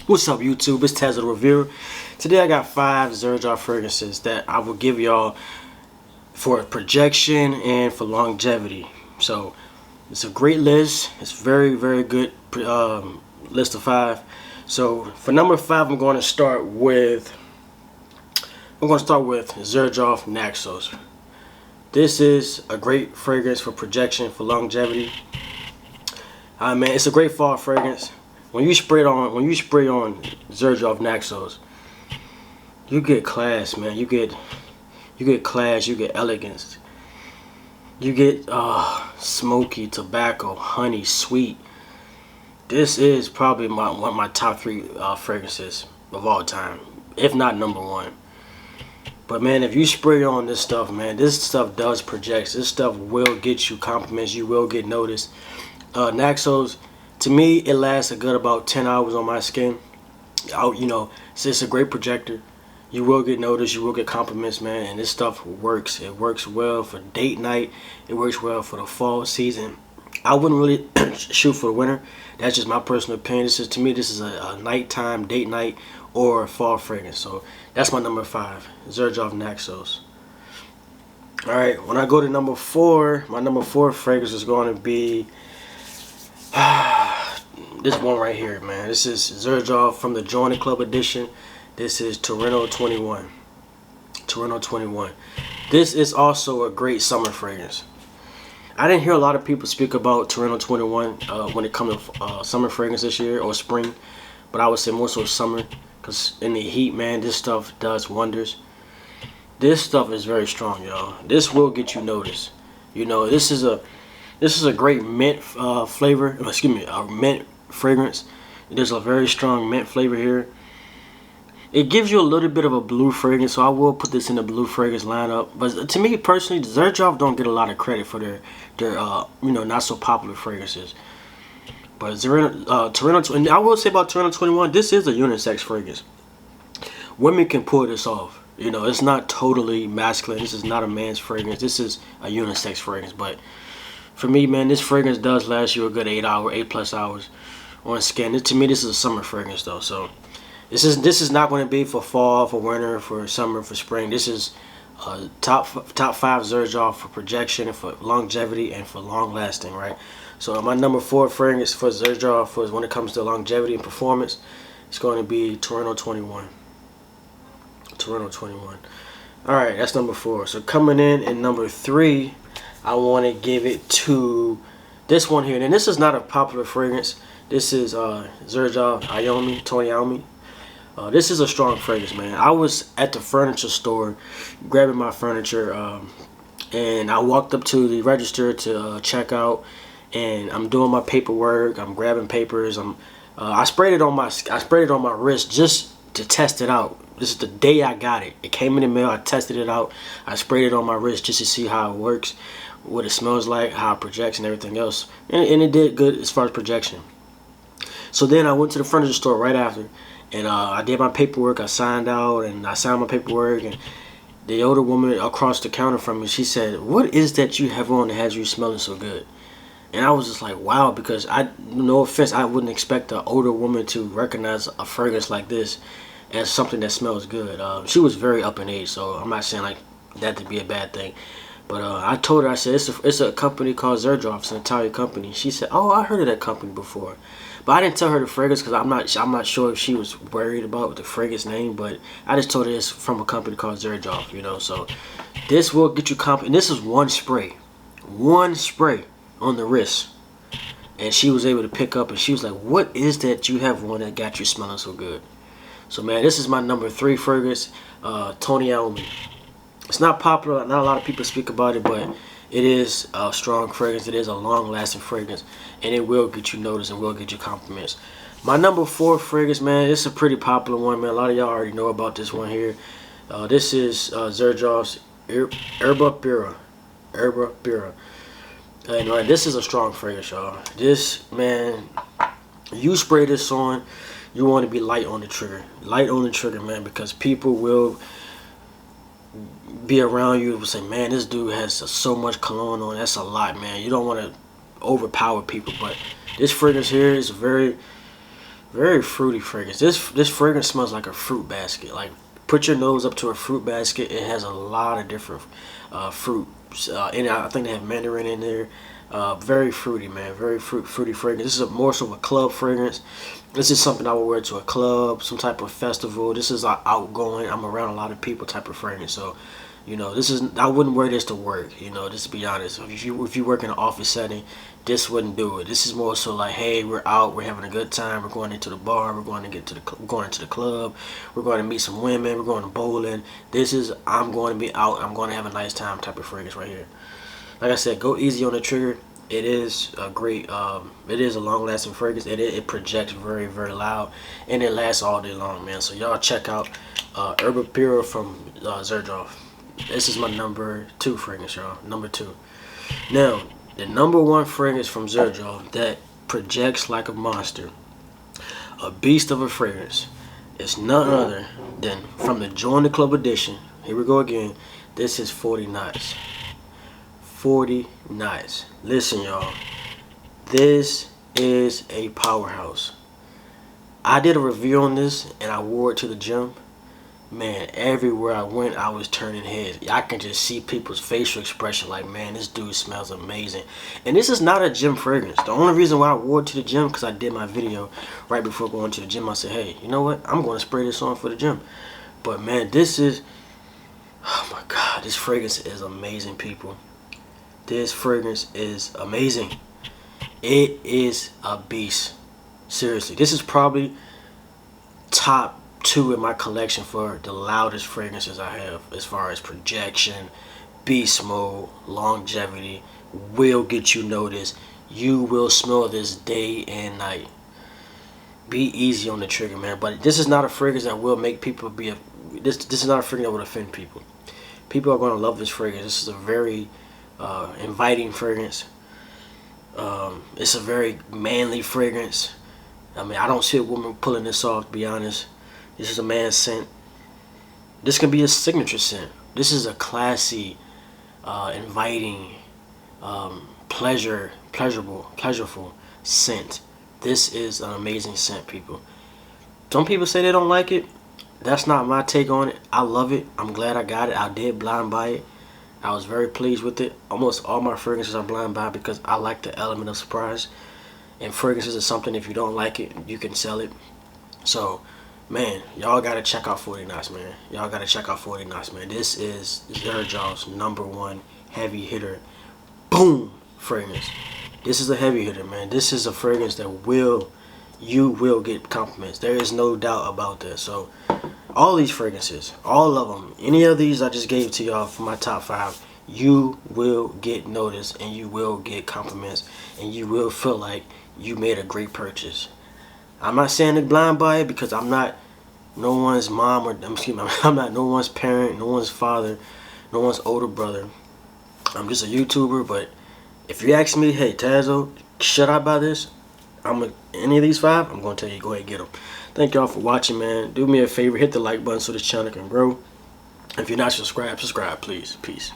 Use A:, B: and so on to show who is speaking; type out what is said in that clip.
A: What's up, YouTube? It's Taz the Reviewer. Today I got 5 Xerjoff fragrances that I will give y'all for projection and for longevity. So it's a great list. It's very good list of 5. So for number 5, I'm going to start with Xerjoff Naxos. This is a great fragrance for projection, for longevity. Man, it's a great fall fragrance. When you spray on Xerjoff Naxos, you get class, man. You get class. You get elegance. You get smoky, tobacco, honey, sweet. This is probably one of my top 3 fragrances of all time, if not number 1. But man, if you spray on this stuff, man, this stuff does project. This stuff will get you compliments. You will get noticed. Naxos, to me, it lasts a good about 10 hours on my skin. It's a great projector. You will get noticed. You will get compliments, man. And this stuff works. It works well for date night. It works well for the fall season. I wouldn't really shoot for the winter. That's just my personal opinion. To me, this is a nighttime, date night, or fall fragrance. So that's my number 5, Xerjoff Naxos. All right, when I go to number 4, my number 4 fragrance is going to be this one right here, man. This is Xerjoff from the Join the Club edition. This is Torino 21. Torino 21. This is also a great summer fragrance. I didn't hear a lot of people speak about Torino 21 when it comes to summer fragrance this year or spring, but I would say more so summer, because in the heat, man, this stuff does wonders. This stuff is very strong, y'all. This will get you noticed. This is a great mint flavor. Excuse me, a mint fragrance. There's a very strong mint flavor here. It gives you a little bit of a blue fragrance, so I will put this in the blue fragrance lineup. But to me personally, Xerjoff don't get a lot of credit for their not so popular fragrances. But Torino, and I will say about Torino 21, this is a unisex fragrance. Women can pull this off. It's not totally masculine. This is not a man's fragrance. This is a unisex fragrance. But for me, man, this fragrance does last you a good 8 plus hours on skin. To me, this is a summer fragrance though. So this is not going to be for fall, for winter, for summer, for spring. This is top 5 Xerjoff for projection and for longevity and for long lasting, right? So my number 4 fragrance for Xerjoff when it comes to longevity and performance, it's going to be Torino 21. Torino 21. All right, that's number 4. So coming in number 3, I want to give it to this one here. And this is not a popular fragrance. This is Xerjoff Tony Iommi. This is a strong fragrance, man. I was at the furniture store grabbing my furniture, and I walked up to the register to check out, and I'm doing my paperwork. I'm grabbing papers. I sprayed it on my wrist just to test it out. This is the day I got it. It came in the mail. I tested it out. I sprayed it on my wrist just to see how it works, what it smells like, how it projects, and everything else. And it did good as far as projection. So then I went to the furniture store right after, and I did my paperwork. I signed out, and I signed my paperwork. And the older woman across the counter from me, she said, "What is that you have on that has you smelling so good?" And I was just like, wow, because no offense, I wouldn't expect an older woman to recognize a fragrance like this as something that smells good. She was very up in age, so I'm not saying like that to be a bad thing. But I told her, I said, it's a company called Xerjoff. It's an Italian company. She said, "Oh, I heard of that company before." But I didn't tell her the fragrance because I'm not sure if she was worried about the fragrance name. But I just told her it's from a company called Xerjoff. So this will get you confident. This is one spray on the wrist, and she was able to pick up, and she was like, "What is that you have on that got you smelling so good?" So man, this is my number 3 fragrance, Tony Iommi. It's not popular. Not a lot of people speak about it, but it is a strong fragrance. It is a long-lasting fragrance, and it will get you noticed and will get you compliments. My number 4 fragrance, man, it's a pretty popular one, man. A lot of y'all already know about this one here. This is Xerjoff's Erba Pura. Erba Pura. And this is a strong fragrance, y'all. This, man, you spray this on, you want to be light on the trigger. Light on the trigger, man, because people will be around you and say, "Man, this dude has so much cologne on. That's a lot, man." You don't want to overpower people, but this fragrance here is very Very fruity fragrance. This fragrance smells like a fruit basket. Like, put your nose up to a fruit basket. It has a lot of different fruit. And I think they have mandarin in there. Very fruity, man. Very fruity fragrance. This is more so a club fragrance. This is something I would wear to a club, some type of festival. This is outgoing. I'm around a lot of people type of fragrance. So, you know, this is, I wouldn't wear this to work. You know, just to be honest. If you work in an office setting, this wouldn't do it. This is more so like, hey, we're out, we're having a good time, we're going into the bar, we're going into the club, we're going to meet some women, we're going to bowling. This is, I'm going to be out, I'm going to have a nice time type of fragrance right here. Like I said, go easy on the trigger. It is a great, it is a long-lasting fragrance. It projects very, very loud, and it lasts all day long, man. So y'all check out Herba Pura from Xerjoff. This is my number 2 fragrance, y'all. Number 2. Now, the number 1 fragrance from Xerjoff that projects like a monster, a beast of a fragrance, is none other than from the Join the Club edition. Here we go again. This is 40 Nights. 40 Nights. Listen, y'all. This is a powerhouse. I did a review on this and I wore it to the gym. Man, everywhere I went, I was turning heads. I can just see people's facial expression like, man, this dude smells amazing. And this is not a gym fragrance. The only reason why I wore it to the gym, because I did my video right before going to the gym. I said, hey, you know what? I'm going to spray this on for the gym. But, man, this is, oh, my God. This fragrance is amazing, people. This fragrance is amazing. It is a beast. Seriously. This is probably top 2 in my collection for the loudest fragrances I have, as far as projection, beast mode, longevity, will get you noticed. You will smell this day and night. Be easy on the trigger, man. But this is not a fragrance that will make people be this is not a fragrance that would offend people. People are going to love this fragrance. This is a very inviting fragrance. It's a very manly fragrance. I mean, I don't see a woman pulling this off, to be honest. This is a man's scent. This can be a signature scent. This is a classy, inviting, pleasureful scent. This is an amazing scent, people. Some people say they don't like it. That's not my take on it. I love it. I'm glad I got it. I did blind buy it. I was very pleased with it. Almost all my fragrances are blind buy because I like the element of surprise. And fragrances is something, if you don't like it, you can sell it. So, man, y'all gotta check out 40 Nights, man. Y'all gotta check out 40 Nights, man. This is Xerjoff's number 1 heavy hitter, boom, fragrance. This is a heavy hitter, man. This is a fragrance that you will get compliments. There is no doubt about that. So, all these fragrances, all of them, any of these I just gave to y'all for my top 5, you will get noticed and you will get compliments and you will feel like you made a great purchase. I'm not saying to blind buy it because I'm not no one's mom or I'm not no one's parent, no one's father, no one's older brother. I'm just a YouTuber. But if you ask me, hey Tazo, should I buy this? Any of these 5, I'm gonna tell you, go ahead and get them. Thank y'all for watching, man. Do me a favor, hit the like button so this channel can grow. If you're not subscribed, subscribe, please. Peace.